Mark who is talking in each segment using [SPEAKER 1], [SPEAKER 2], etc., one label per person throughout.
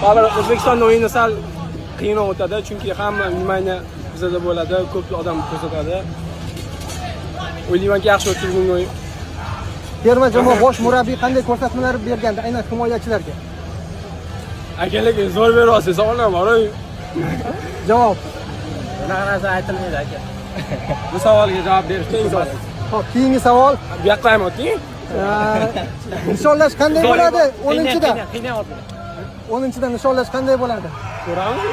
[SPEAKER 1] Hozir O'zbekistonning o'yini sal qiyinroq o'tadi, chunki hamma nimani bizada bo'ladi, ko'p odam ko'rsatadi. O'ylaymanki, yaxshi o'tadi bugungi o'yin.
[SPEAKER 2] Terma jamoa bosh murabbiy qanday ko'rsatmalar bergandi aynan himoyachilarga?
[SPEAKER 1] Akalik zo'r beryapsiz, savolim bor.
[SPEAKER 2] Javob.
[SPEAKER 3] Bunaqa narsa aytilmaydi aka.
[SPEAKER 1] Bu savolga javob berish qiyin.
[SPEAKER 2] Xo'p, keyingi savol.
[SPEAKER 1] Bu yoqqa ham o'ting.
[SPEAKER 2] Nishonlash qanday bo'ladi? 10-da.
[SPEAKER 3] Qiynayapti.
[SPEAKER 2] 10-da nishonlash qanday bo'ladi?
[SPEAKER 1] Ko'ramiz.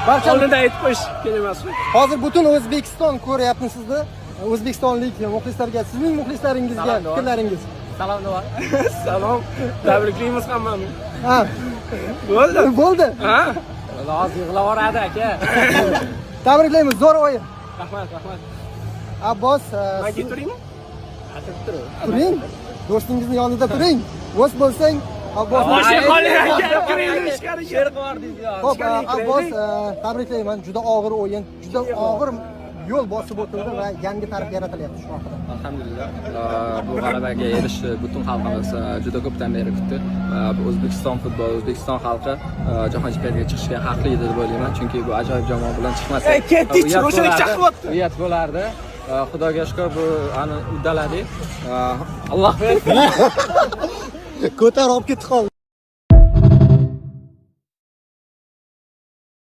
[SPEAKER 2] Barcha
[SPEAKER 1] Oldinda aytib qo'yish kerak emasmi?
[SPEAKER 2] hozir butun O'zbekiston ko'ryapti sizni. O'zbekistonlik muxlislarga, sizning muxlislaringizga fikrlaringiz.
[SPEAKER 3] Salom nima?
[SPEAKER 1] Salom. Tabriklaymiz hammani.
[SPEAKER 2] Ha,
[SPEAKER 1] Bo'ldi.
[SPEAKER 2] bo'ldi.
[SPEAKER 1] Ha?
[SPEAKER 3] Hozir yig'lavoradi aka.
[SPEAKER 2] Tabriklaymiz, zo'r o'yin.
[SPEAKER 1] Rahmat.
[SPEAKER 2] Abbos,
[SPEAKER 1] Men keturaymi?
[SPEAKER 2] turing. Do'stingizni yonida turing. Do'st bo'lsang, Abbos.
[SPEAKER 3] Sher qildingiz yo.
[SPEAKER 2] Xo'p, Abbos, tabriklayman. Juda og'ir o'yin, juda og'ir yo'l bosib o'tildi va yangi tarix yaratilyapti shu haqida.
[SPEAKER 4] Alhamdulillah. Bu g'alabaga erishishni butun xalqimiz juda ko'pdan beri kutdi. O'zbekiston futboli, O'zbekiston xalqi jahon chempionatiga chiqishga haqli edi deb o'ylayman, chunki bu ajoyib jamoa bilan chiqmasa,
[SPEAKER 1] ketdik, ro'shalik chaqyapti.
[SPEAKER 4] Uyat bo'lardi. Xudoga shukr, bu uddaladik. Alloh bersin.
[SPEAKER 2] Ko'tarib olib ketdi qoldi.